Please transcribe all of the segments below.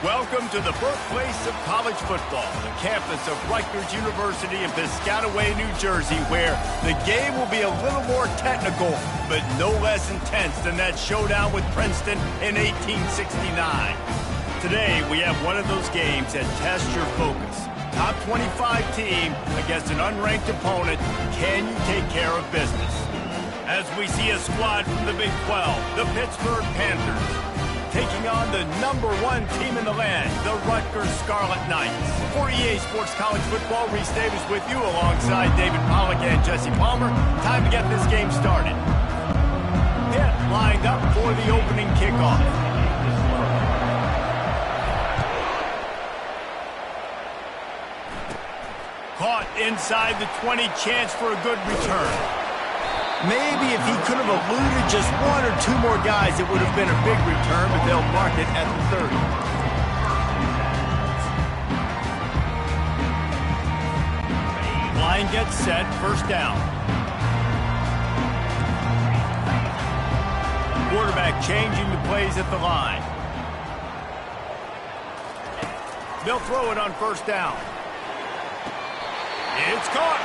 Welcome to the birthplace of college football, the campus of Rutgers University in Piscataway, New Jersey, where the game will be a little more technical, but no less intense than that showdown with Princeton in 1869. Today, we have one of those games that tests your focus. Top 25 team against an unranked opponent. Can you take care of business? As we see a squad from the Big 12, the Pittsburgh Panthers, taking on the #1 team in the land, the Rutgers Scarlet Knights. For EA Sports College Football, Reese Davis with you alongside David Pollack and Jesse Palmer. Time to get this game started. Pitt lined up for the opening kickoff. Caught inside the 20, chance for a good return. Maybe if he could have eluded just one or two more guys, it would have been a big return, but they'll mark it at the 30. Line gets set, first down. Quarterback changing the plays at the line. They'll throw it on first down. It's caught.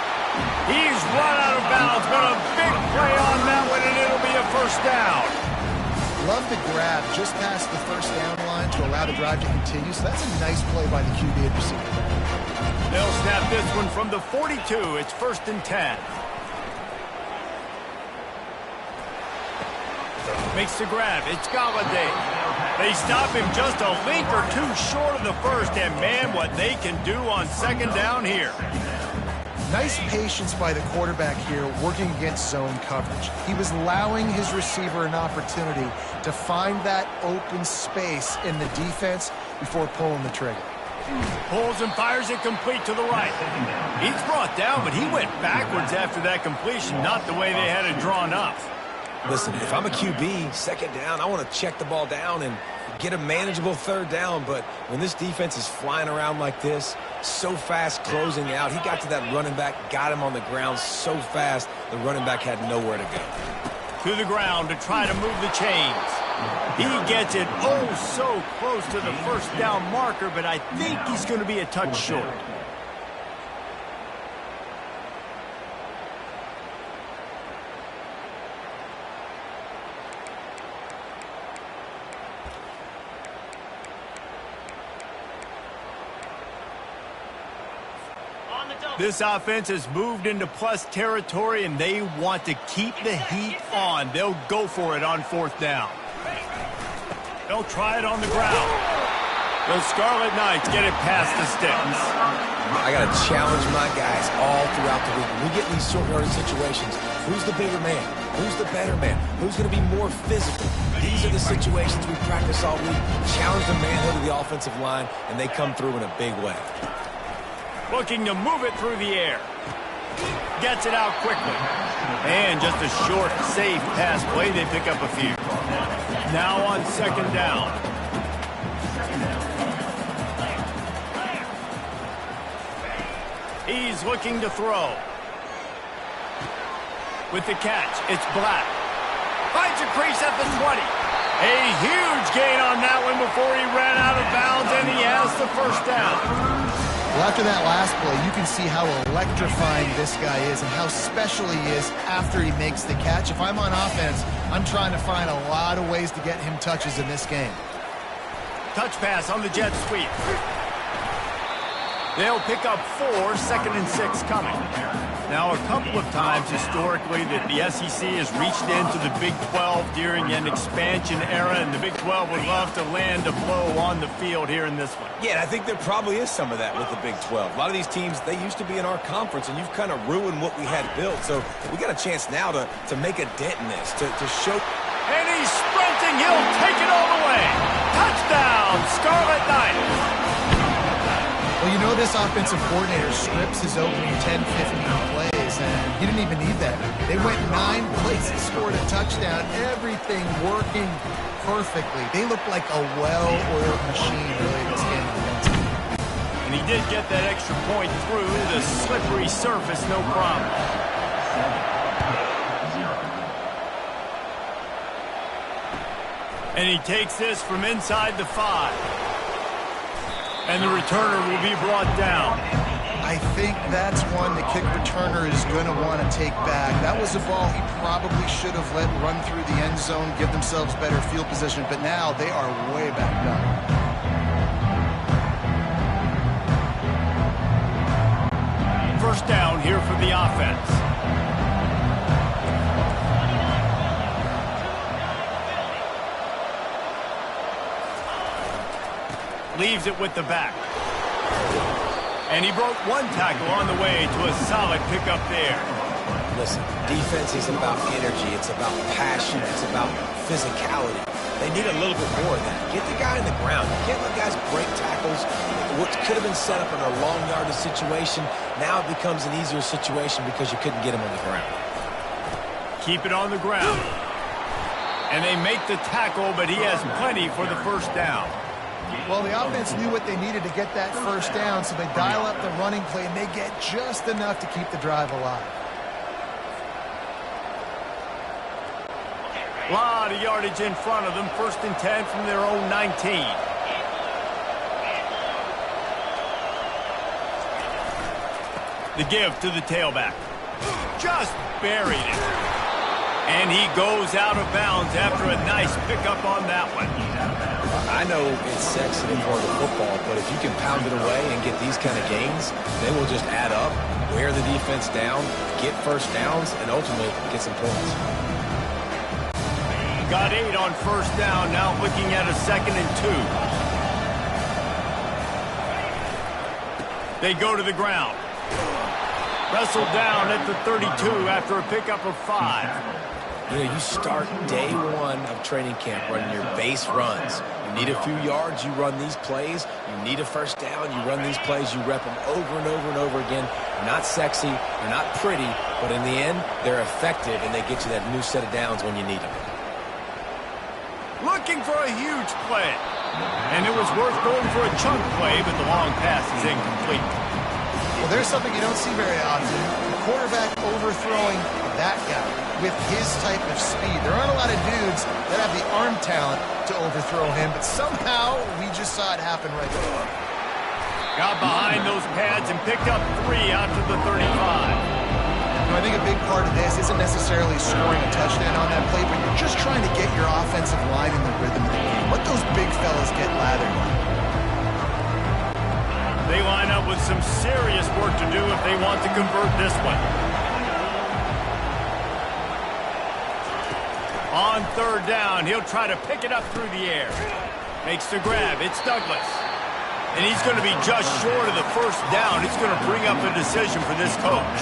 He's run out of bounds, but a big play on that one, and it'll be a first down. Love the grab just past the first down line to allow the drive to continue, so that's a nice play by the QB and receiver. They'll snap this one from the 42. It's 1st and 10. Makes the grab. It's Galladay. They stop him just a link or two short of the first, and man, what they can do on second down here. Nice patience by the quarterback here working against zone coverage. He was allowing his receiver an opportunity to find that open space in the defense before pulling the trigger. Pulls and fires it complete to the right. He's brought down, but he went backwards after that completion, not the way they had it drawn up. Listen, if I'm a QB, second down, I want to check the ball down and get a manageable third down, but when this defense is flying around like this, so fast closing out, he got to that running back, got him on the ground so fast, the running back had nowhere to go. To the ground to try to move the chains. He gets it so close to the first down marker, but I think he's going to be a touch short. This offense has moved into plus territory, and they want to keep the heat on. They'll go for it on 4th down. They'll try it on the ground. The Scarlet Knights get it past the sticks. I got to challenge my guys all throughout the week. When we get in these short-yardage situations, who's the bigger man? Who's the better man? Who's going to be more physical? These are the situations we practice all week. Challenge the manhood of the offensive line, and they come through in a big way. Looking to move it through the air. Gets it out quickly. And just a short, safe pass play. They pick up a few. Now on second down. He's looking to throw. With the catch, it's Black. Finds a crease at the 20. A huge gain on that one before he ran out of bounds, and he has the first down. Well, after that last play, you can see how electrifying this guy is and how special he is after he makes the catch. If I'm on offense, I'm trying to find a lot of ways to get him touches in this game. Touch pass on the jet sweep. They'll pick up 4, 2nd and 6 coming. Now, a couple of times historically that the SEC has reached into the Big 12 during an expansion era, and the Big 12 would love to land a blow on the field here in this one. Yeah, I think there probably is some of that with the Big 12. A lot of these teams, they used to be in our conference, and you've kind of ruined what we had built. So we got a chance now to make a dent in this, to show. And he's sprinting. He'll take it all the way. Touchdown, Scarlet Knights. Well, you know this offensive coordinator scripts his opening 10, 15 plays, and he didn't even need that. They went 9 plays and scored a touchdown, everything working perfectly. They look like a well-oiled machine early in this game. And he did get that extra point through the slippery surface, no problem. And he takes this from inside the 5. And the returner will be brought down. I think that's one the kick returner is going to want to take back. That was a ball he probably should have let run through the end zone, give themselves better field position, but now they are way back up. First down here for the offense. Leaves it with the back. And he broke one tackle on the way to a solid pickup there. Listen, defense is about energy. It's about passion. It's about physicality. They need a little bit more of that. Get the guy in the ground. You can't let guys break tackles. What could have been set up in a long yardage situation, now it becomes an easier situation because you couldn't get him on the ground. Keep it on the ground. And they make the tackle, but he has plenty for the first down. Well, the offense knew what they needed to get that first down, so they dial up the running play, and they get just enough to keep the drive alive. A lot of yardage in front of them. 1st and 10 from their own 19. The give to the tailback. Just buried it. And he goes out of bounds after a nice pickup on that one. I know it's sexy to play the football, but if you can pound it away and get these kind of gains, they will just add up, wear the defense down, get first downs, and ultimately get some points. Got 8 on first down, now looking at a 2nd and 2. They go to the ground. Wrestled down at the 32 after a pickup of 5. You know, you start day one of training camp running your base runs. You need a few yards, you run these plays. You need a first down, you run these plays. You rep them over and over and over again. They're not sexy, they're not pretty, but in the end, they're effective, and they get you that new set of downs when you need them. Looking for a huge play. And it was worth going for a chunk play, but the long pass is incomplete. Well, there's something you don't see very often. The quarterback overthrowing that guy with his type of speed. There aren't a lot of dudes that have the arm talent to overthrow him, but somehow we just saw it happen right there. Got behind those pads and picked up 3 out to the 35. I think a big part of this isn't necessarily scoring a touchdown on that play, but you're just trying to get your offensive line in the rhythm of the game. Let those big fellas get lathered. They line up with some serious work to do if they want to convert this one. On 3rd down, he'll try to pick it up through the air. Makes the grab. It's Douglas. And he's going to be just short of the first down. It's going to bring up a decision for this coach.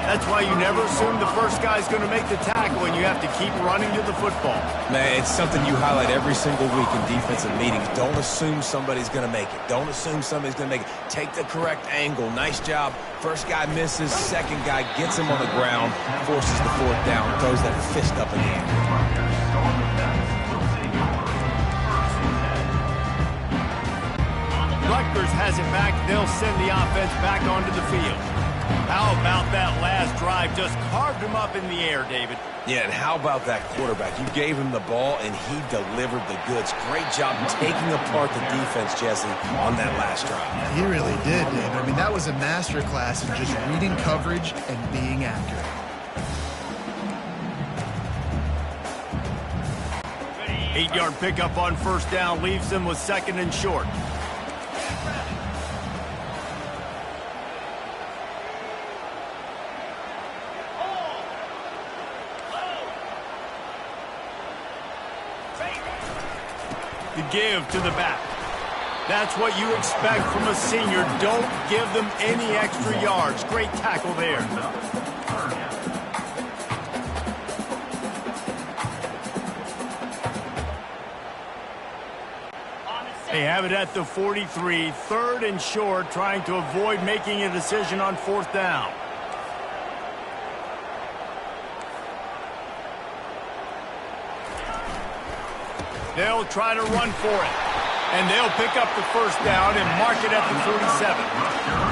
That's why you never assume the first guy's going to make the tackle, and you have to keep running to the football. Man, it's something you highlight every single week in defensive meetings. Don't assume somebody's going to make it. Don't assume somebody's going to make it. Take the correct angle. Nice job. First guy misses. Second guy gets him on the ground, forces the 4th down, throws that fist up in the air. Rutgers has it back. They'll send the offense back onto the field. How about that last drive? Just carved him up in the air, David. Yeah, and how about that quarterback? You gave him the ball, and he delivered the goods. Great job taking apart the defense, Jesse, on that last drive. He really did, David. I mean, that was a masterclass in just reading coverage and being accurate. Eight-yard pickup on first down leaves them with 2nd and short. The give to the back. That's what you expect from a senior. Don't give them any extra yards. Great tackle there. They have it at the 43, 3rd and short, trying to avoid making a decision on 4th down. They'll try to run for it. And they'll pick up the first down and mark it at the 47.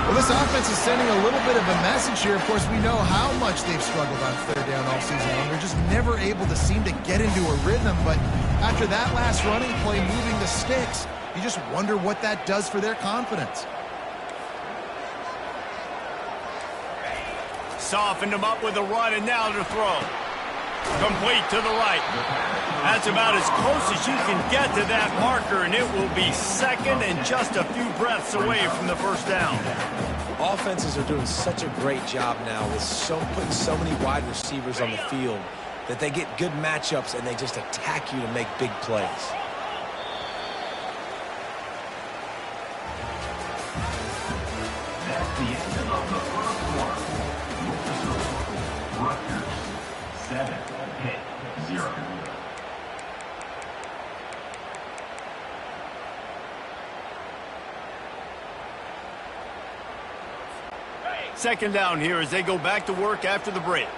Well, this offense is sending a little bit of a message here. Of course, we know how much they've struggled on 3rd down all season long. They're just never able to seem to get into a rhythm. But after that last running play, moving the sticks, You just wonder what that does for their confidence. Softened him up with a run, and now to throw. Complete to the right. That's about as close as you can get to that marker, and it will be second and just a few breaths away from the first down. Offenses are doing such a great job now with putting so many wide receivers on the field that they get good matchups and they just attack you to make big plays. That's the end of the first quarter. Rutgers 7, Pitt 0. Second down here as they go back to work after the break.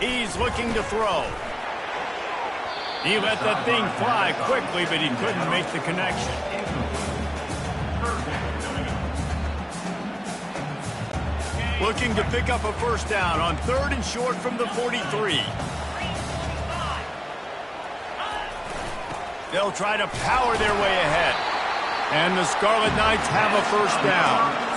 He's looking to throw. He let that thing fly quickly, but he couldn't make the connection. Looking to pick up a first down on 3rd and short from the 43. They'll try to power their way ahead. And the Scarlet Knights have a first down.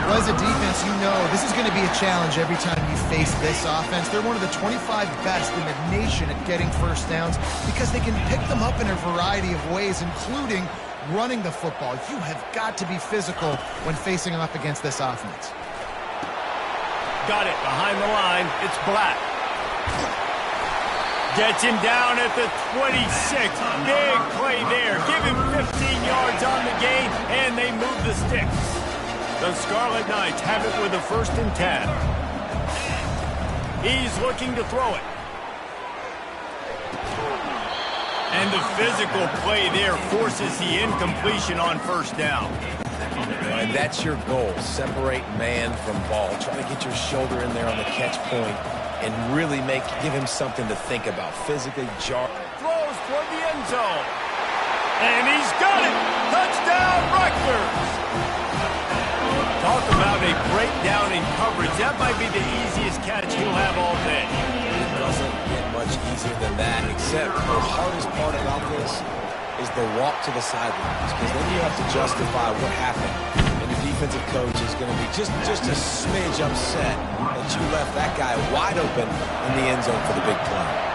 Well, as a defense, you know this is going to be a challenge every time you face this offense. They're one of the 25 best in the nation at getting first downs because they can pick them up in a variety of ways, including running the football. You have got to be physical when facing off against this offense. Got it behind the line. It's Black. Gets him down at the 26. Big play there. Give him 15 yards on the gain, and they move the sticks. The Scarlet Knights have it with a 1st and 10. He's looking to throw it. And the physical play there forces the incompletion on first down. And that's your goal. Separate man from ball. Try to get your shoulder in there on the catch point and really give him something to think about. Physically jar. Throws toward the end zone. And he's got it. Touchdown, Rutgers. Talk about a breakdown in coverage. That might be the easiest catch he'll have all day. It doesn't get much easier than that, except the hardest part about this is the walk to the sidelines, because then you have to justify what happened. And the defensive coach is going to be just a smidge upset that you left that guy wide open in the end zone for the big play.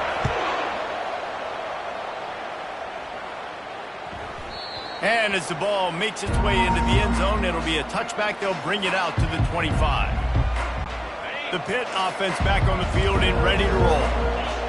And as the ball makes its way into the end zone, it'll be a touchback. They'll bring it out to the 25. The Pitt offense back on the field and ready to roll.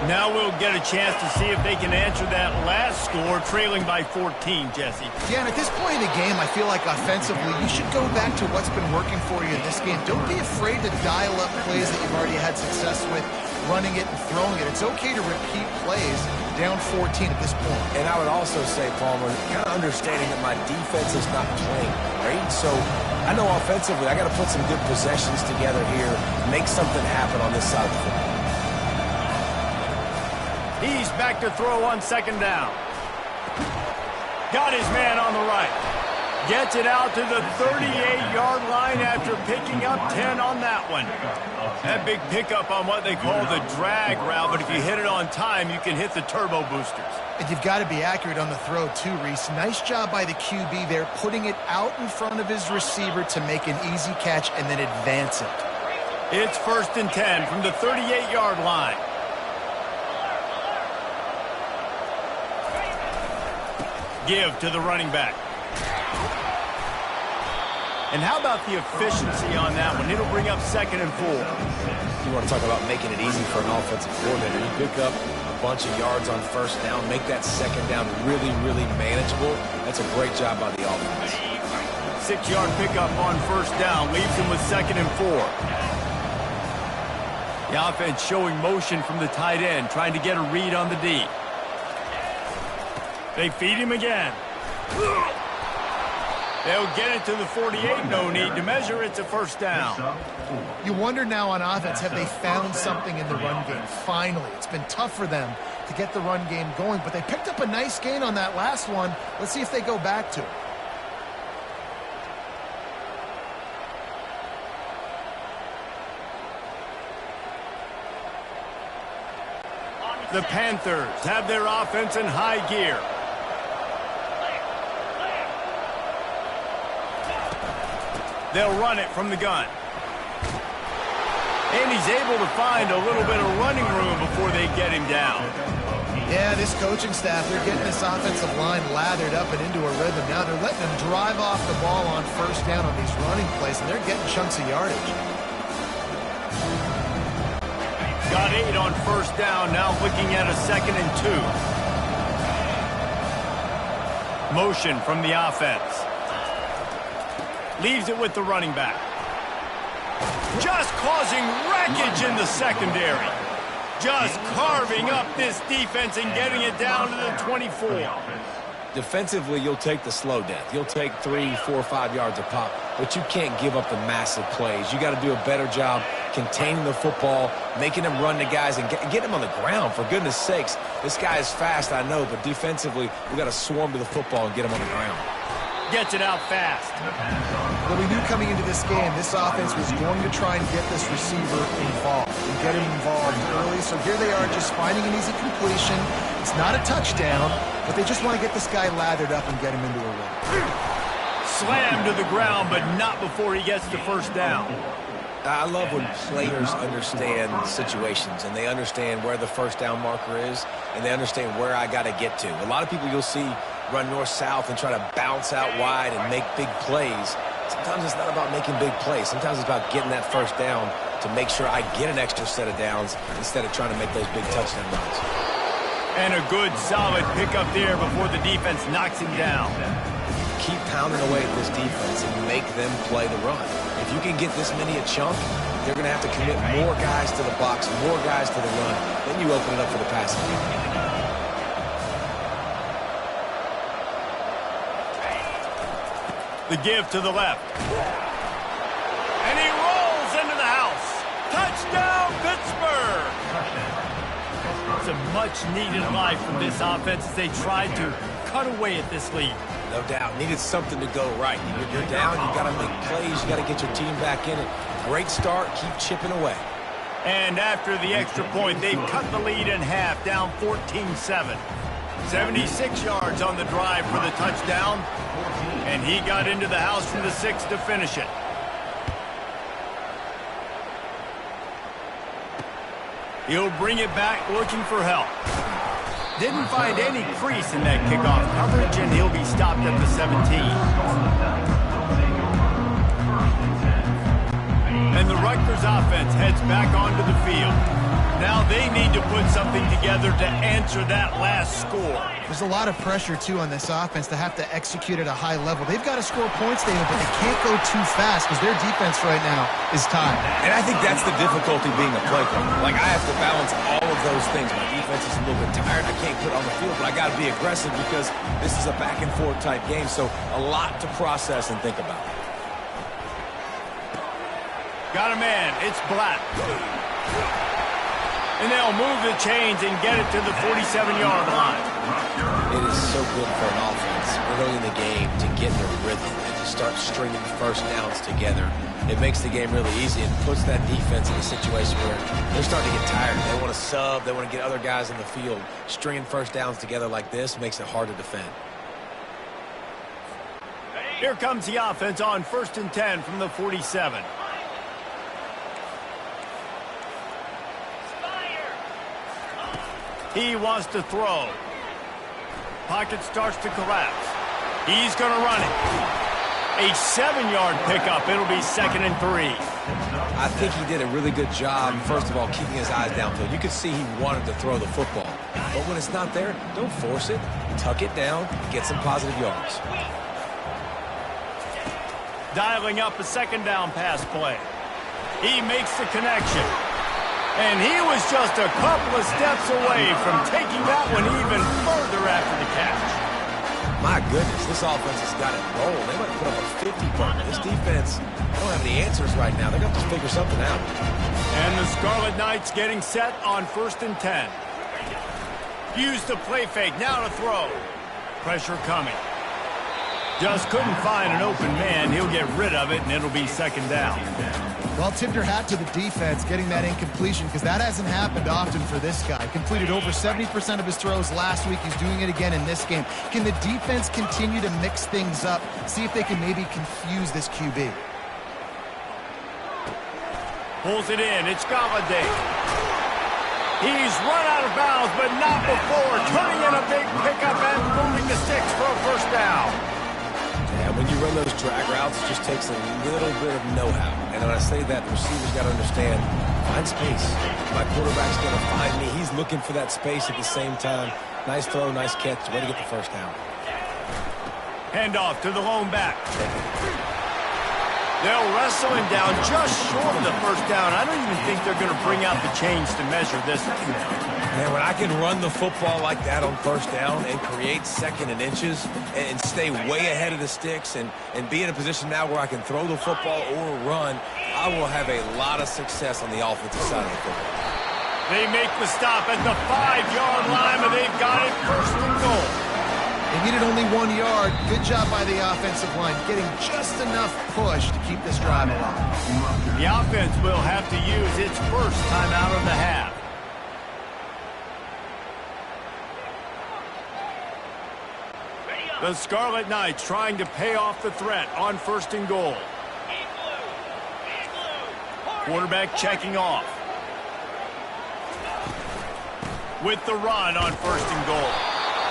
Now we'll get a chance to see if they can answer that last score, trailing by 14, Jesse. Yeah, and at this point in the game, I feel like offensively, you should go back to what's been working for you in this game. Don't be afraid to dial up plays that you've already had success with, running it and throwing it. It's okay to repeat plays down 14 at this point. And I would also say, Palmer, kind of understanding that my defense is not playing great. So I know offensively, I got to put some good possessions together here, make something happen on this side of the football. He's back to throw on 2nd down. Got his man on the right. Gets it out to the 38-yard line after picking up 10 on that one. That big pickup on what they call the drag route, but if you hit it on time, you can hit the turbo boosters. And you've got to be accurate on the throw too, Reese. Nice job by the QB there, putting it out in front of his receiver to make an easy catch and then advance it. It's 1st and 10 from the 38-yard line. Give to the running back. And how about the efficiency on that one? It'll bring up 2nd and 4. You want to talk about making it easy for an offensive coordinator. You pick up a bunch of yards on 1st down, make that 2nd down really, really manageable. That's a great job by the offense. 6-yard pickup on 1st down leaves him with 2nd and 4. The offense showing motion from the tight end, trying to get a read on the D. They feed him again. They'll get it to the 48. No need to measure. It's a 1st down. You wonder now on offense, have they found something in the run game? Finally, it's been tough for them to get the run game going, but they picked up a nice gain on that last one. Let's see if they go back to it. The Panthers have their offense in high gear. They'll run it from the gun. And he's able to find a little bit of running room before they get him down. Yeah, this coaching staff, they're getting this offensive line lathered up and into a rhythm. Now they're letting them drive off the ball on first down on these running plays, and they're getting chunks of yardage. Got 8 on first down, now looking at a 2nd and 2. Motion from the offense. Leaves it with the running back. Just causing wreckage in the secondary. Just carving up this defense and getting it down to the 24. Defensively, you'll take the slow death. You'll take 3, 4, 5 yards a pop, but you can't give up the massive plays. You got to do a better job containing the football, making them run the guys, and get them on the ground, for goodness sakes. This guy is fast, I know, but defensively, we got to swarm to the football and get him on the ground. Gets it out fast. Well, we knew coming into this game, this offense was going to try and get this receiver involved and get him involved early. So here they are just finding an easy completion. It's not a touchdown, but they just want to get this guy lathered up and get him into a run. Slammed to the ground, but not before he gets the first down. I love when players understand situations and they understand where the first down marker is and they understand where I got to get to. A lot of people you'll see run north-south and try to bounce out wide and make big plays. Sometimes it's not about making big plays. Sometimes it's about getting that first down to make sure I get an extra set of downs instead of trying to make those big touchdown runs. And a good, solid pickup there before the defense knocks him down. Keep pounding away at this defense and make them play the run. If you can get this many a chunk, they're going to have to commit more guys to the box, more guys to the run. Then you open it up for the passing game. The give to the left. And he rolls into the house. Touchdown, Pittsburgh! It's a much-needed life from this offense as they tried to cut away at this lead. No doubt. Needed something to go right. When you're down, you got to make plays. You got to get your team back in it. Great start. Keep chipping away. And after the extra point, they've cut the lead in half, down 14-7. 76 yards on the drive for the touchdown. And he got into the house from the 6 to finish it. He'll bring it back looking for help. Didn't find any crease in that kickoff coverage, and he'll be stopped at the 17. And the Rutgers offense heads back onto the field. Now they need to put something together to answer that last score. There's a lot of pressure, too, on this offense to have to execute at a high level. They've got to score points, David, but they can't go too fast because their defense right now is tied. And I think that's the difficulty being a play caller. Like, I have to balance all of those things. My defense is a little bit tired. I can't put on the field, but I got to be aggressive because this is a back-and-forth type game, so a lot to process and think about. Got a man. It's Black. And they'll move the chains and get it to the 47-yard line. It is so good for an offense early in the game to get their rhythm and to start stringing first downs together. It makes the game really easy and puts that defense in a situation where they're starting to get tired. They want to sub. They want to get other guys in the field. Stringing first downs together like this makes it hard to defend. Here comes the offense on 1st and 10 from the 47. He wants to throw. Pocket starts to collapse. He's going to run it. A 7-yard pickup. It'll be 2nd and 3. I think he did a really good job, first of all, keeping his eyes downfield. You could see he wanted to throw the football. But when it's not there, don't force it. Tuck it down, get some positive yards. Dialing up a 2nd down pass play. He makes the connection. And he was just a couple of steps away from taking that one even further after the catch. My goodness, this offense has got it rolling. They might put up a 50-burger. This defense, they don't have any answers right now. They're going to have to figure something out. And the Scarlet Knights getting set on 1st and 10. Use the play fake, now to throw. Pressure coming. Just couldn't find an open man. He'll get rid of it, and it'll be 2nd down. Well, tip your hat to the defense getting that incompletion because that hasn't happened often for this guy. Completed over 70% of his throws last week. He's doing it again in this game. Can the defense continue to mix things up? See if they can maybe confuse this QB. Pulls it in. It's Galladay. He's run out of bounds, but not before. Turning in a big pickup and moving the sticks for a first down. Yeah, when you run those drag routes, it just takes a little bit of know-how. And when I say that, the receiver's got to understand, find space. My quarterback's going to find me. He's looking for that space at the same time. Nice throw, nice catch. Way to get the first down. Handoff to the lone back. They'll wrestle him down just short of the first down. I don't even think they're going to bring out the chains to measure this. Man, when I can run the football like that on first down and create second and inches and stay way ahead of the sticks and be in a position now where I can throw the football or run, I will have a lot of success on the offensive side of the football. They make the stop at the 5-yard line, but they've got it first and goal. They needed only 1 yard. Good job by the offensive line, getting just enough push to keep this drive alive. The offense will have to use its first timeout of the half. The Scarlet Knights trying to pay off the threat on first and goal. Quarterback checking off. With the run on first and goal.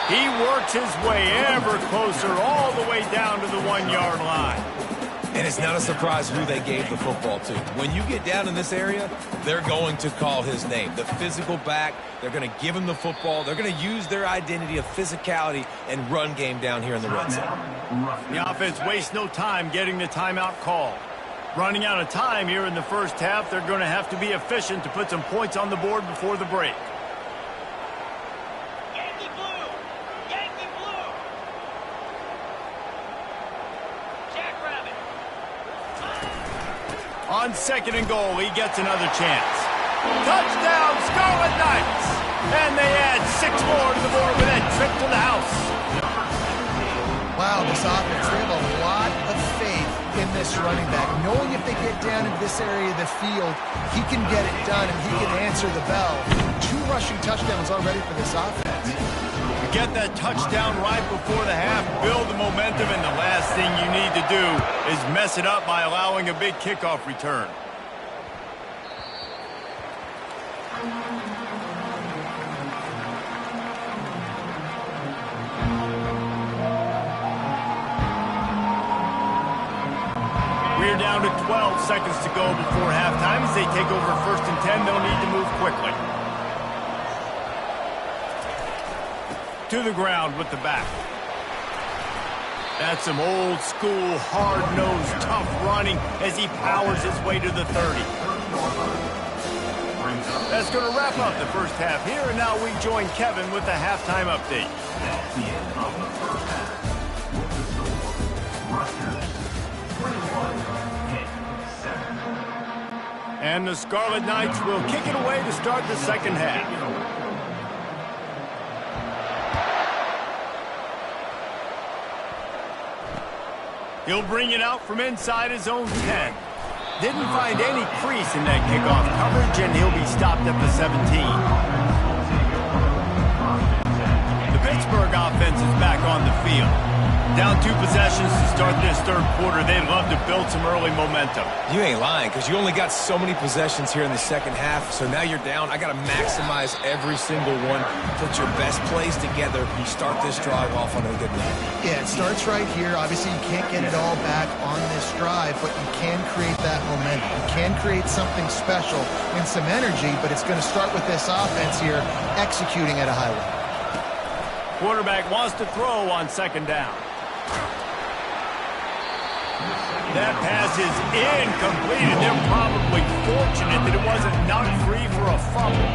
He works his way ever closer all the way down to the 1-yard line. And it's not a surprise who they gave the football to. When you get down in this area, they're going to call his name. The physical back, they're going to give him the football. They're going to use their identity of physicality and run game down here in the red zone. The offense wastes no time getting the timeout called. Running out of time here in the first half, they're going to have to be efficient to put some points on the board before the break. On second and goal, he gets another chance. Touchdown, Scarlet Knights! And they add 6 more to the board with that trip to the house. Wow, this offense, they have a lot of faith in this running back. Knowing if they get down into this area of the field, he can get it done and he can answer the bell. 2 rushing touchdowns already for this offense. Get that touchdown right before the half, build the momentum, and the last thing you need to do is mess it up by allowing a big kickoff return. We're down to 12 seconds to go before halftime. As they take over first and 10, they'll need to move quickly. To the ground with the back. That's some old school, hard-nosed, tough running as he powers his way to the 30. That's going to wrap up the first half here, and now we join Kevin with the halftime update. That's the end of the first half. With the score, Rutgers 21-7. And the Scarlet Knights will kick it away to start the second half. He'll bring it out from inside his own 10. Didn't find any crease in that kickoff coverage, and he'll be stopped at the 17. The Pittsburgh offense is back on the field. Down 2 possessions to start this third quarter. They'd love to build some early momentum. You ain't lying, because you only got so many possessions here in the second half, so now you're down. I got to maximize every single one. Put your best plays together. You start this drive off on a good note. Yeah, it starts right here. Obviously, you can't get it all back on this drive, but you can create that momentum. You can create something special and some energy, but it's going to start with this offense here executing at a high level. Quarterback wants to throw on second down. That pass is incomplete, and they're probably fortunate that it wasn't knocked free for a fumble.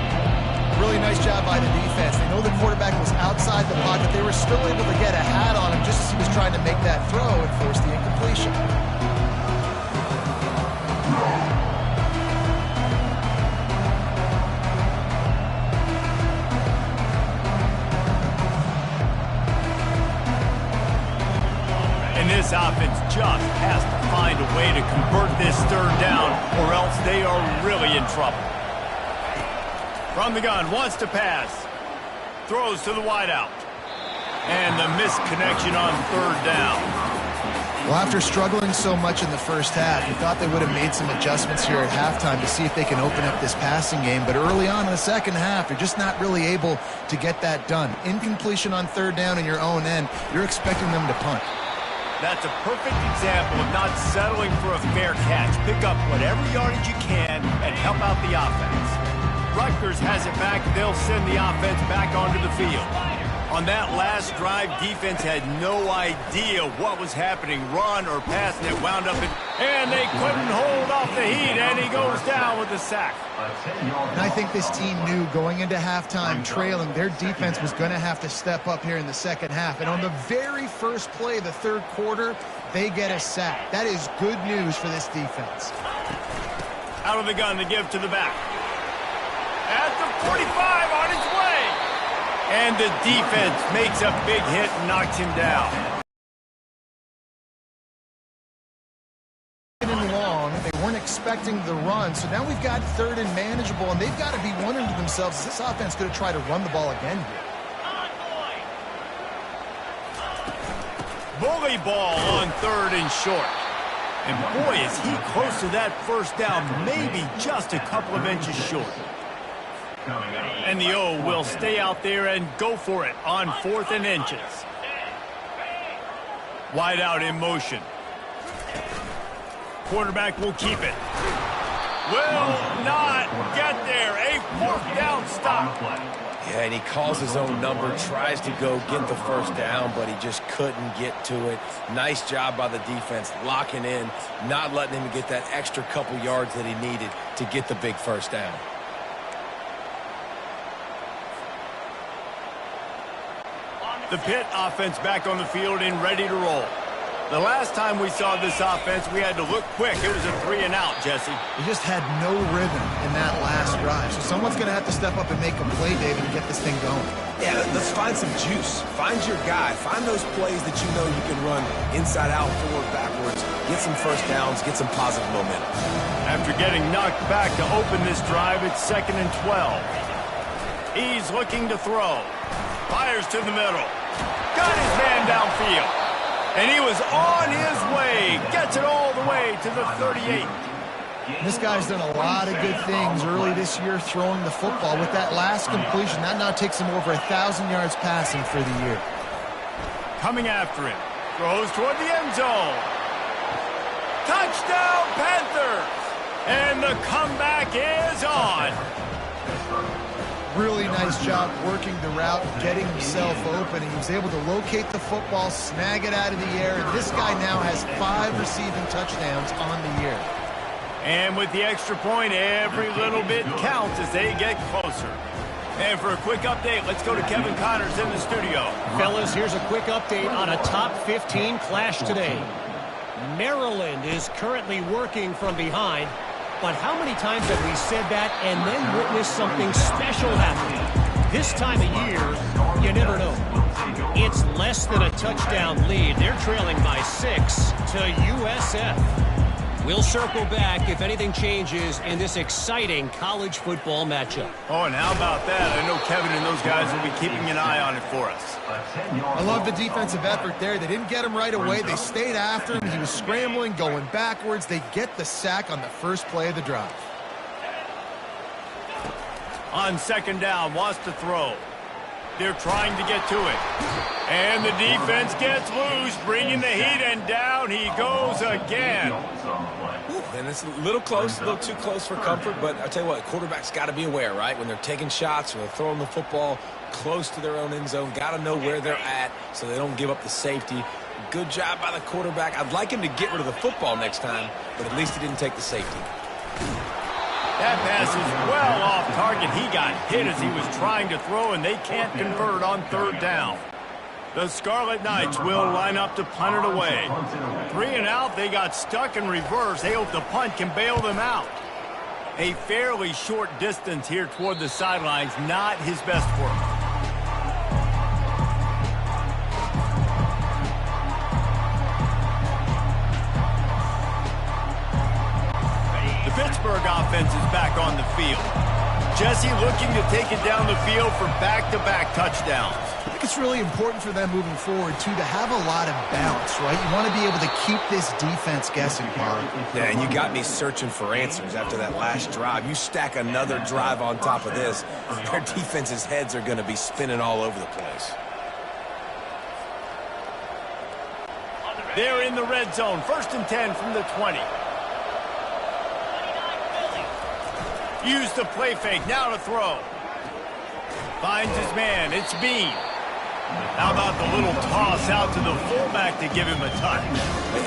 Really nice job by the defense. They know the quarterback was outside the pocket. They were still able to get a hat on him just as he was trying to make that throw and force the incompletion. And this offense just has to find a way to convert this third down, or else they are really in trouble. From the gun, wants to pass. Throws to the wideout. And the missed connection on third down. Well, after struggling so much in the first half, you thought they would have made some adjustments here at halftime to see if they can open up this passing game. But early on in the second half, they're just not really able to get that done. Incompletion on third down in your own end, you're expecting them to punt. That's a perfect example of not settling for a fair catch. Pick up whatever yardage you can and help out the offense. Rutgers has it back. They'll send the offense back onto the field. On that last drive, defense had no idea what was happening, run or pass, and it wound up and they couldn't hold off the heat, and he goes down with the sack. And I think this team knew going into halftime trailing, their defense was going to have to step up here in the second half. And on the very first play of the third quarter, they get a sack. That is good news for this defense. Out of the gun to give to the back. At the 45 on his way. And the defense makes a big hit and knocks him down. Long, they weren't expecting the run, so now we've got third and manageable, and they've got to be wondering to themselves, is this offense going to try to run the ball again here? Bully ball on third and short. And boy, is he close to that first down, maybe just a couple of inches short. And the O will stay out there and go for it on 4th and inches. Wide out in motion. Quarterback will keep it. Will not get there. A 4th down stop. Yeah, and he calls his own number, tries to go get the first down, but he just couldn't get to it. Nice job by the defense, locking in, not letting him get that extra couple yards that he needed to get the big first down. The Pitt offense back on the field and ready to roll. The last time we saw this offense, we had to look quick. It was a 3-and-out, Jesse. They just had no rhythm in that last drive. So someone's going to have to step up and make a play, David, and get this thing going. Yeah, let's find some juice. Find your guy. Find those plays that you know you can run inside out, forward, backwards. Get some first downs. Get some positive momentum. After getting knocked back to open this drive, it's 2nd and 12. He's looking to throw. Fires to the middle. Got his man downfield. And he was on his way. Gets it all the way to the 38. This guy's done a lot of good things early this year throwing the football. With that last completion, that now takes him over 1,000 yards passing for the year. Coming after him. Throws toward the end zone. Touchdown, Panthers! And the comeback is on. Really nice job working the route, getting himself open. He was able to locate the football, snag it out of the air, and this guy now has 5 receiving touchdowns on the year. And with the extra point, every little bit counts as they get closer. And for a quick update, let's go to Kevin Connors in the studio. Fellas, here's a quick update on a top 15 clash today. Maryland is currently working from behind. But how many times have we said that and then witnessed something special happen? This time of year, you never know. It's less than a touchdown lead. They're trailing by 6 to USF. We'll circle back if anything changes in this exciting college football matchup. Oh, and how about that? I know Kevin and those guys will be keeping an eye on it for us. I love the defensive effort there. They didn't get him right away. They stayed after him. He was scrambling, going backwards. They get the sack on the first play of the drive. On 2nd down, wants to throw. They're trying to get to it. And the defense gets loose, bringing the heat, and down he goes again. And it's a little close, a little too close for comfort, but I'll tell you what, quarterback's got to be aware, right? When they're taking shots, when they're throwing the football close to their own end zone, got to know where they're at so they don't give up the safety. Good job by the quarterback. I'd like him to get rid of the football next time, but at least he didn't take the safety. That pass is well off target. He got hit as he was trying to throw, and they can't convert on 3rd down. The Scarlet Knights will line up to punt it away. 3-and-out, they got stuck in reverse. They hope the punt can bail them out. A fairly short distance here toward the sidelines, not his best work. Pittsburgh offense is back on the field. Jesse looking to take it down the field for back-to-back touchdowns. I think it's really important for them moving forward, too, to have a lot of bounce, right? You want to be able to keep this defense guessing, Bob. Yeah, and you got me searching for answers after that last drive. You stack another drive on top of this, their defense's heads are going to be spinning all over the place. They're in the red zone. 1st and 10 from the 20. Use the play fake. Now to throw. Finds his man. It's Bean. How about the little toss out to the fullback to give him a touch?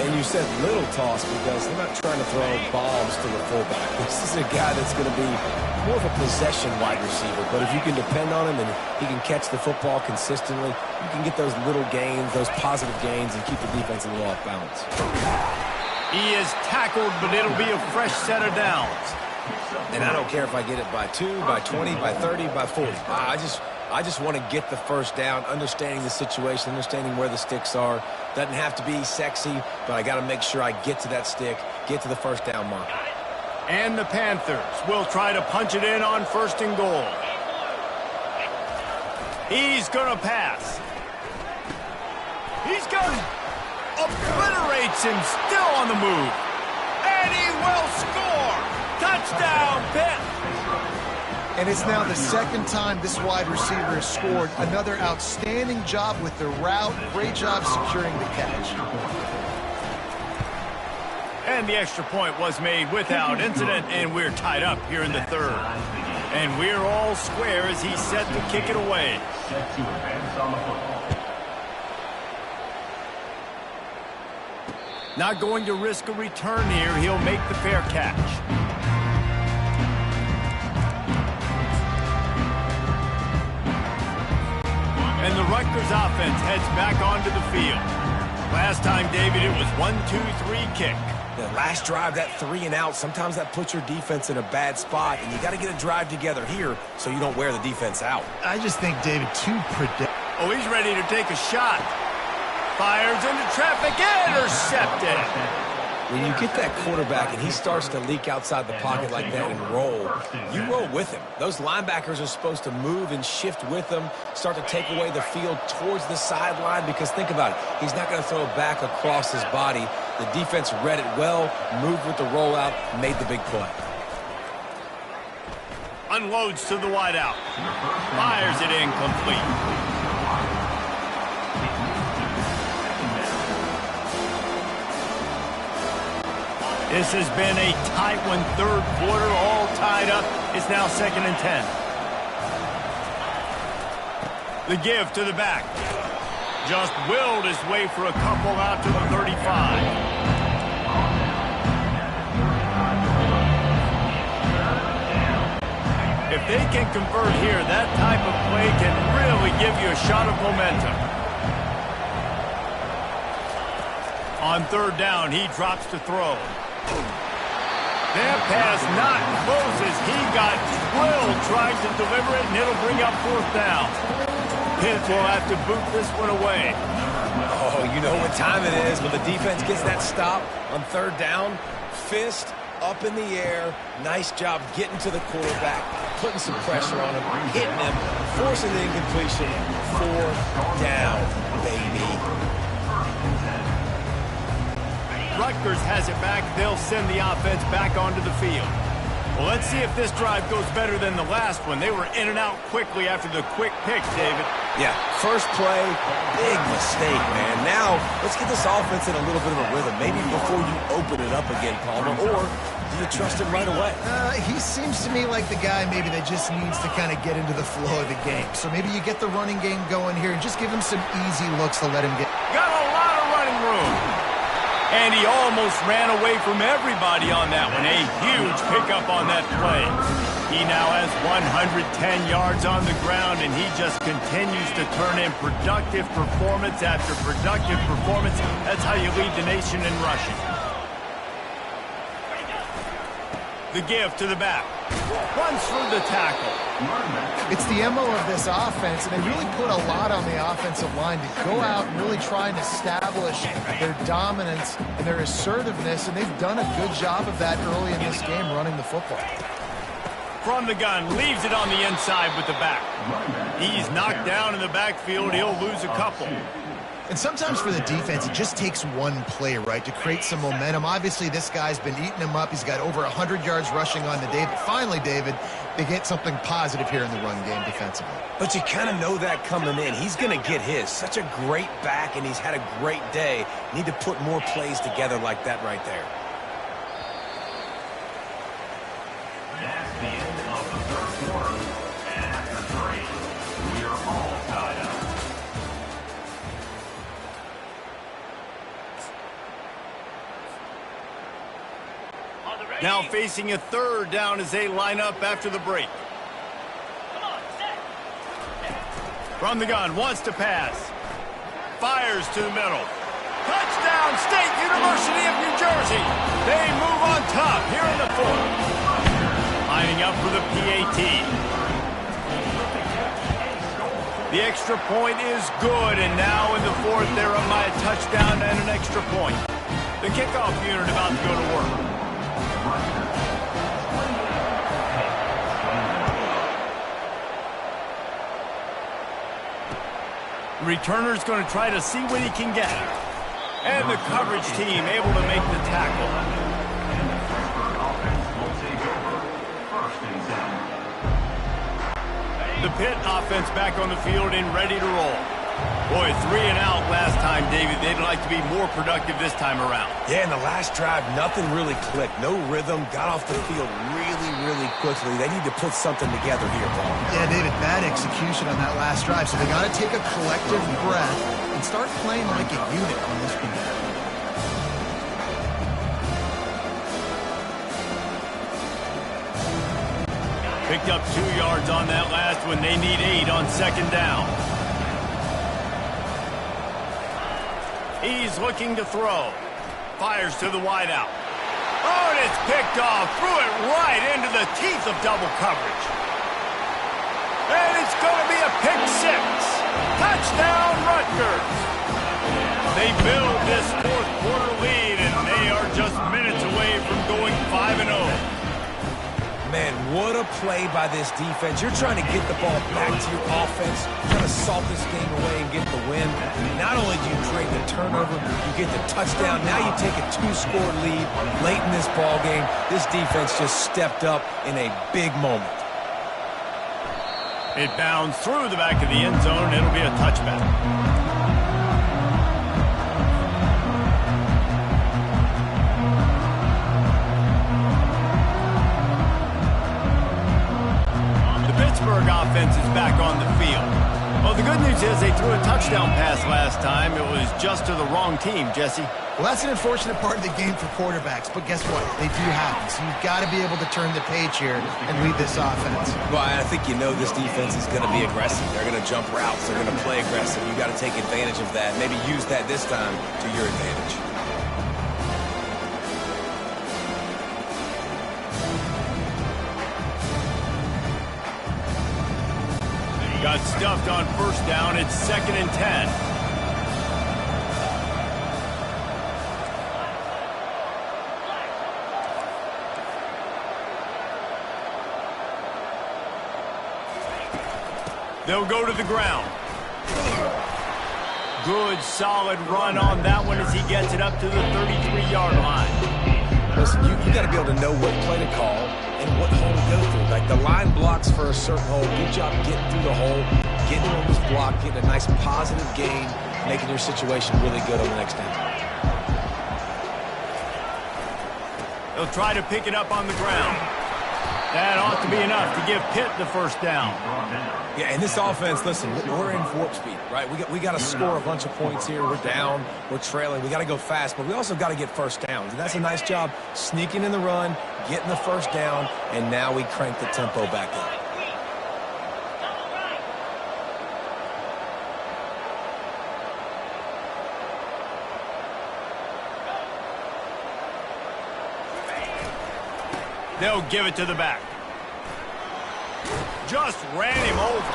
And you said little toss because they're not trying to throw bombs to the fullback. This is a guy that's going to be more of a possession wide receiver. But if you can depend on him and he can catch the football consistently, you can get those little gains, those positive gains, and keep the defense a little off balance. He is tackled, but it'll be a fresh set of downs. And I don't care if I get it by 2, by 20, by 30, by 40. I just want to get the first down, understanding the situation, understanding where the sticks are. Doesn't have to be sexy, but I got to make sure I get to that stick, get to the first down mark. And the Panthers will try to punch it in on 1st and goal. He's going to pass. He's going to obliterates him, still on the move. And he will score. Touchdown, Pitt. And it's now the 2nd time this wide receiver has scored. Another outstanding job with the route. Great job securing the catch. And the extra point was made without incident, and we're tied up here in the 3rd. And we're all square as he's set to kick it away. Not going to risk a return here. He'll make the fair catch. And the Rutgers offense heads back onto the field. Last time, David, it was 1-2-3 kick. The last drive, that 3 and out, sometimes that puts your defense in a bad spot, and you got to get a drive together here so you don't wear the defense out. I just think, David, too predictable. Oh, he's ready to take a shot. Fires into traffic, intercepted. When you get that quarterback and he starts to leak outside the pocket like that and roll, you roll with him. Those linebackers are supposed to move and shift with him, start to take away the field towards the sideline, because think about it. He's not going to throw it back across his body. The defense read it well, moved with the rollout, made the big play. Unloads to the wideout. Fires it incomplete. This has been a tight one, 3rd quarter, all tied up. It's now 2nd and 10. The give to the back. Just willed his way for a couple out to the 35. If they can convert here, that type of play can really give you a shot of momentum. On 3rd down, he drops to throw. That pass not close as he got drilled trying to deliver it, and it'll bring up 4th down. Pitt will have to boot this one away. Oh, you know what time it is when the defense gets that stop on 3rd down. Fist up in the air. Nice job getting to the quarterback, putting some pressure on him, hitting him, forcing the incompletion. 4th down, baby. Rutgers has it back. They'll send the offense back onto the field. Well, let's see if this drive goes better than the last one. They were in and out quickly after the quick pick, David. Yeah, first play, big mistake, man. Now, let's get this offense in a little bit of a rhythm. Maybe before you open it up again, Palmer, or do you trust him right away? He seems to me like the guy maybe that just needs to kind of get into the flow of the game. So maybe you get the running game going here and just give him some easy looks to let him get. Got a lot of running room. And he almost ran away from everybody on that one. A huge pickup on that play. He now has 110 yards on the ground, and he just continues to turn in productive performance after productive performance. That's how you lead the nation in rushing. The give to the back. Runs through the tackle. It's the MO of this offense, and they really put a lot on the offensive line to go out and really try and establish their dominance and their assertiveness, and they've done a good job of that early in this game running the football. From the gun, leaves it on the inside with the back. He's knocked down in the backfield. He'll lose a couple. And sometimes for the defense, it just takes one play, right, to create some momentum. Obviously, this guy's been eating him up. He's got over 100 yards rushing on the day. But finally, David, they get something positive here in the run game defensively. But you kind of know that coming in. He's going to get his. Such a great back, and he's had a great day. Need to put more plays together like that right there. That's the end of the third quarter. And after 3, we are all tied up. Now facing a third down as they line up after the break. From the gun, wants to pass. Fires to the middle. Touchdown, State University of New Jersey. They move on top here in the fourth. Lining up for the PAT. The extra point is good, and now in the fourth, they're up by a touchdown and an extra point. The kickoff unit about to go to work. The returner's going to try to see what he can get. And the coverage team able to make the tackle. And the Fresburg offense will take over. First and 10. The Pitt offense back on the field and ready to roll. Boy, 3 and out last time, David. They'd like to be more productive this time around. Yeah, in the last drive, nothing really clicked. No rhythm. Got off the field really quickly. They need to put something together here, Paul. Yeah, David, bad execution on that last drive, so they got to take a collective breath and start playing like a unit on this one. Picked up 2 yards on that last one. They need 8 on second down. He's looking to throw. Fires to the wideout. Oh, and it's picked off. Threw it right into the teeth of double coverage. And it's going to be a pick 6. Touchdown, Rutgers. They build this fourth quarter lead, and they are just minutes away from going 5-0. Man, what a play by this defense. You're trying to get the ball back to your offense, trying to salt this game away and get the win. Not only do you create the turnover, you get the touchdown. Now you take a 2-score lead late in this ball game. This defense just stepped up in a big moment. It bounds through the back of the end zone. It'll be a touchback. Pittsburgh offense is back on the field. Well, the good news is they threw a touchdown pass last time. It was just to the wrong team, Jesse. Well, that's an unfortunate part of the game for quarterbacks, but guess what? They do happen, so you've got to be able to turn the page here and lead this offense. Well, I think you know this defense is going to be aggressive. They're going to jump routes. They're going to play aggressive. You've got to take advantage of that. Maybe use that this time to your advantage. Got stuffed on first down. It's 2nd and 10. They'll go to the ground. Good, solid run on that one as he gets it up to the 33-yard line. Listen, you got to be able to know what play to call and what hole to go through. Like the line blocks for a certain hole. Good job getting through the hole, getting on this block, getting a nice positive gain, making your situation really good on the next down. They'll try to pick it up on the ground. That ought to be enough to give Pitt the first down. Yeah, and this offense, listen, we're in warp speed, right? We got to score a bunch of points here. We're down, we're trailing. We got to go fast, but we also got to get first downs. And that's a nice job sneaking in the run, getting the first down, and now we crank the tempo back up. They'll give it to the back. Just ran him over.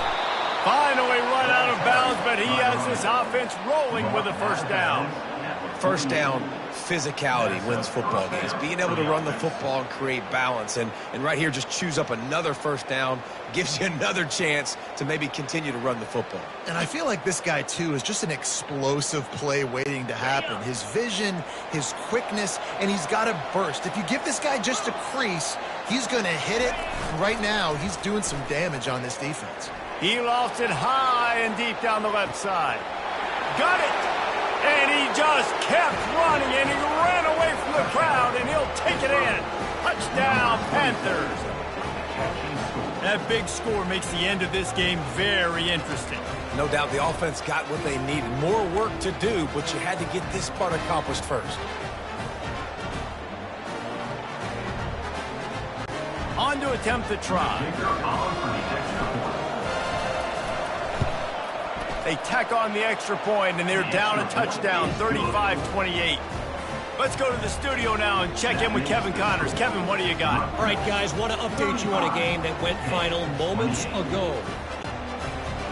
Finally run out of bounds, but he has this offense rolling with a first down. First down, physicality wins football games. Being able to run the football and create balance. And right here, just choose up another first down, gives you another chance to maybe continue to run the football. And I feel like this guy, too, is just an explosive play waiting to happen. His vision, his quickness, and he's got a burst. If you give this guy just a crease, he's going to hit it. Right now, he's doing some damage on this defense. He lofts it high and deep down the left side. Got it! And he just kept running, and he ran away from the crowd, and he'll take it in. Touchdown, Panthers. That big score makes the end of this game very interesting. No doubt the offense got what they needed. More work to do, but you had to get this part accomplished first. On to attempt the try. They tack on the extra point, and they're down a touchdown, 35-28. Let's go to the studio now and check in with Kevin Connors. Kevin, what do you got? All right, guys, want to update you on a game that went final moments ago.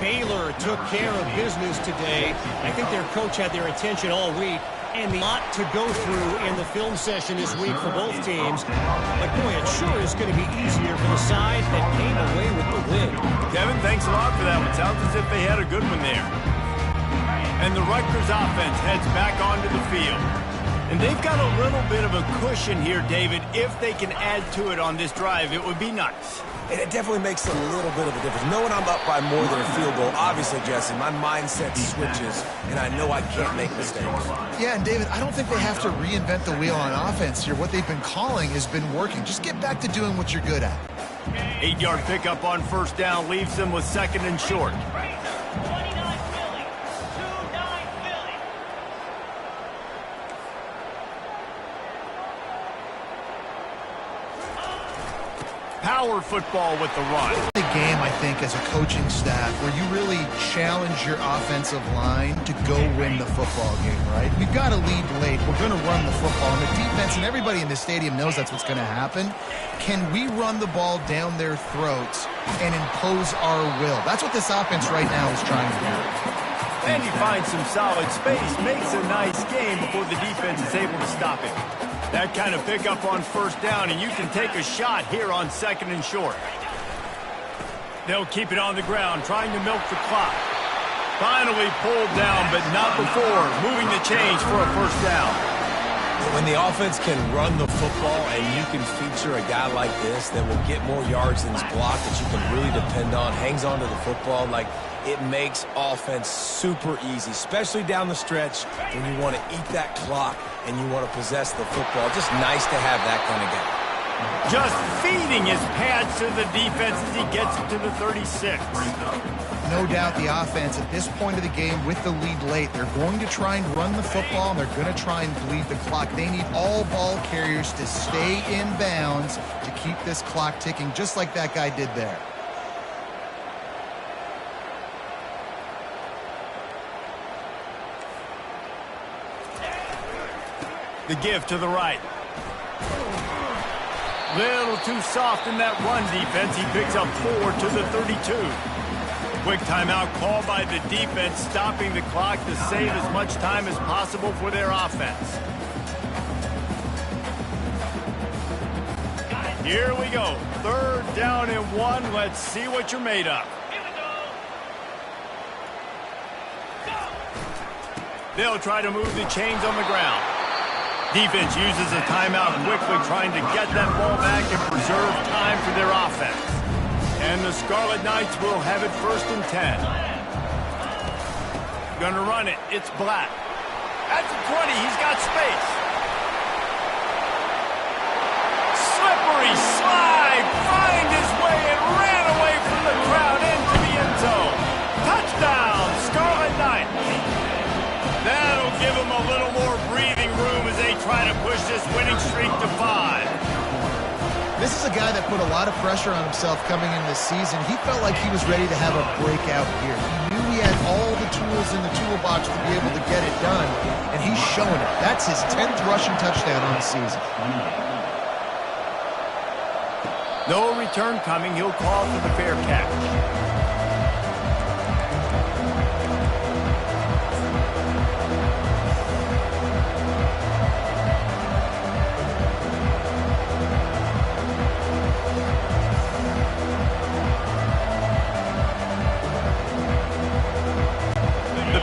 Baylor took care of business today. I think their coach had their attention all week, and a lot to go through in the film session this week for both teams. But, boy, it sure is going to be easier for the side that came away with the win. Kevin, thanks a lot for that one. Sounds as if they had a good one there. And the Rutgers offense heads back onto the field. And they've got a little bit of a cushion here, David. If they can add to it on this drive, it would be nice. And it definitely makes a little bit of a difference. Knowing I'm up by more than a field goal, obviously, Jesse, my mindset switches, and I know I can't make mistakes. Yeah, and David, I don't think they have to reinvent the wheel on offense here. What they've been calling has been working. Just get back to doing what you're good at. 8-yard pickup on first down leaves them with second and short. Power football with the run. The game, I think, as a coaching staff, where you really challenge your offensive line to go win the football game, right? We've got to lead late. We're going to run the football. And the defense and everybody in the stadium knows that's what's going to happen. Can we run the ball down their throats and impose our will? That's what this offense right now is trying to do. And he finds some solid space, makes a nice game before the defense is able to stop him. That kind of pickup on first down, and you can take a shot here on second and short. They'll keep it on the ground, trying to milk the clock. Finally pulled down, but not before moving the chains for a first down. When the offense can run the football and you can feature a guy like this that will get more yards than his block, that you can really depend on, hangs on to the football, like it makes offense super easy, especially down the stretch when you want to eat that clock and you want to possess the football. Just nice to have that kind of guy. Just feeding his pads to the defense as he gets it to the 36. No doubt the offense at this point of the game with the lead late, they're going to try and run the football, and they're going to try and bleed the clock. They need all ball carriers to stay in bounds to keep this clock ticking, just like that guy did there. The give to the right. Little too soft in that run defense. He picks up 4 to the 32. Quick timeout called by the defense, stopping the clock to save as much time as possible for their offense. Here we go. 3rd down and 1. Let's see what you're made of. They'll try to move the chains on the ground. Defense uses a timeout quickly, trying to get that ball back and preserve time for their offense. And the Scarlet Knights will have it 1st and 10. Gonna run it. It's Black. At the 20, he's got space. Slippery slide, find his way and ran away from the crowd into the end zone. Touchdown, Scarlet Knights. That'll give him a little more breathing room as they try to push this winning streak to 5. This is a guy that put a lot of pressure on himself coming in this season. He felt like he was ready to have a breakout year. He knew he had all the tools in the toolbox to be able to get it done, and he's showing it. That's his 10th rushing touchdown on the season. No return coming. He'll call for the fair catch.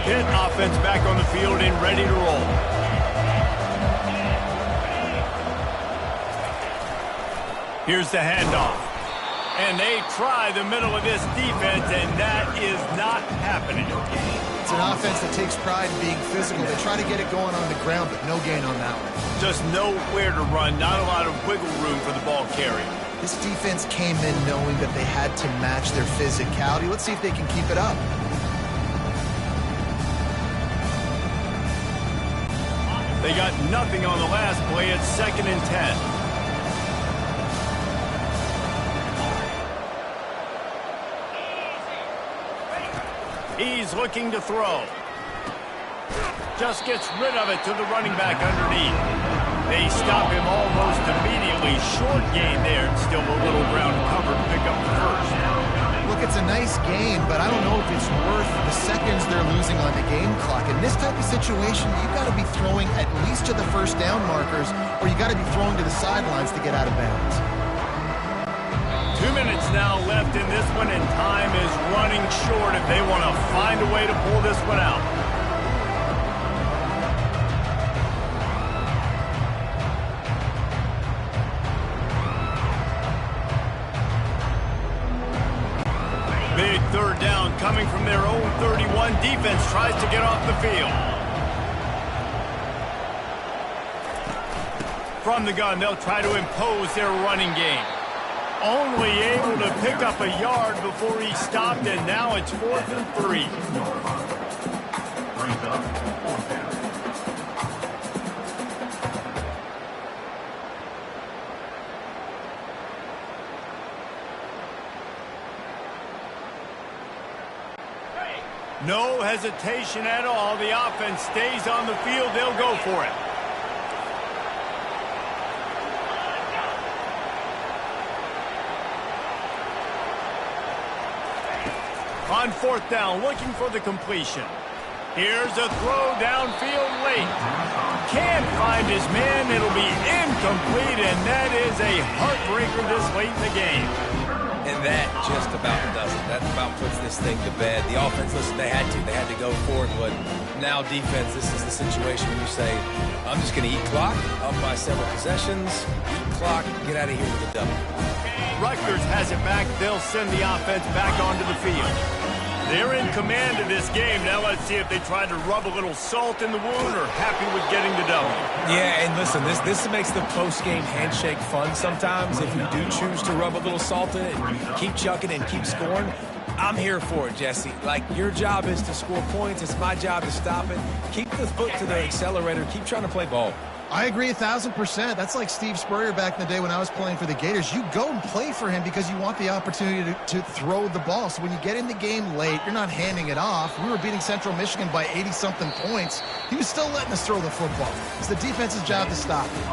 Pitt offense back on the field and ready to roll. Here's the handoff. And they try the middle of this defense, and that is not happening. It's an offense that takes pride in being physical. They try to get it going on the ground, but no gain on that one. Just nowhere to run, not a lot of wiggle room for the ball carrier. This defense came in knowing that they had to match their physicality. Let's see if they can keep it up. They got nothing on the last play. It's 2nd and 10. He's looking to throw. Just gets rid of it to the running back underneath. They stop him almost immediately. Short gain there. Still a little ground cover to pick up the first. Look, it's a nice gain, but I don't know if it's worth the seconds they're losing on the game clock. In this type of situation, you've got to be throwing at least to the first down markers, or you got to be throwing to the sidelines to get out of bounds. 2 minutes now left in this one, and time is running short if they want to find a way to pull this one out. Big 3rd down coming from their own 31. Defense tries to get off the field. From the gun, they'll try to impose their running game. Only able to pick up a yard before he stopped, and now it's 4th and 3. No hesitation at all. The offense stays on the field. They'll go for it. On 4th down, looking for the completion. Here's a throw downfield late. Can't find his man. It'll be incomplete, and that is a heartbreaker this late in the game. And that just about does it. That about puts this thing to bed. The offense, listen, they had to go for it, but now defense, this is the situation where you say, I'm just going to eat clock, up by several possessions, eat clock, get out of here with a W. Rutgers has it back. They'll send the offense back onto the field. They're in command of this game. Now let's see if they try to rub a little salt in the wound or happy with getting the W. Yeah, and listen, this makes the post-game handshake fun sometimes. If you do choose to rub a little salt in it and keep chucking and keep scoring, I'm here for it, Jesse. Like, your job is to score points. It's my job to stop it. Keep the foot to the accelerator. Keep trying to play ball. I agree 1,000%. That's like Steve Spurrier back in the day when I was playing for the Gators. You go and play for him because you want the opportunity to throw the ball. So when you get in the game late, you're not handing it off. We were beating Central Michigan by 80-something points. He was still letting us throw the football. It's the defense's job to stop it.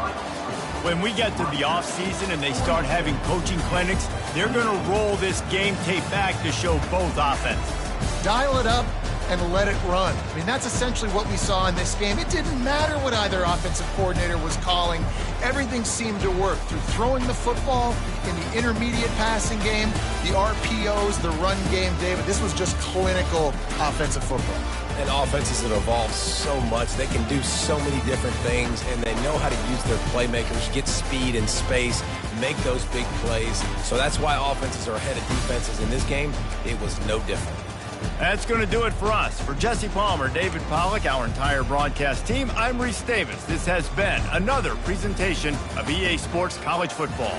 When we get to the offseason and they start having coaching clinics, they're going to roll this game tape back to show both offenses. Dial it up and let it run. I mean, that's essentially what we saw in this game. It didn't matter what either offensive coordinator was calling. Everything seemed to work through throwing the football in the intermediate passing game, the RPOs, the run game, David. This was just clinical offensive football. And offenses that evolve so much. They can do so many different things, and they know how to use their playmakers, get speed and space, make those big plays. So that's why offenses are ahead of defenses. In this game, it was no different. That's going to do it for us. For Jesse Palmer, David Pollack, our entire broadcast team, I'm Reese Davis. This has been another presentation of EA Sports College Football.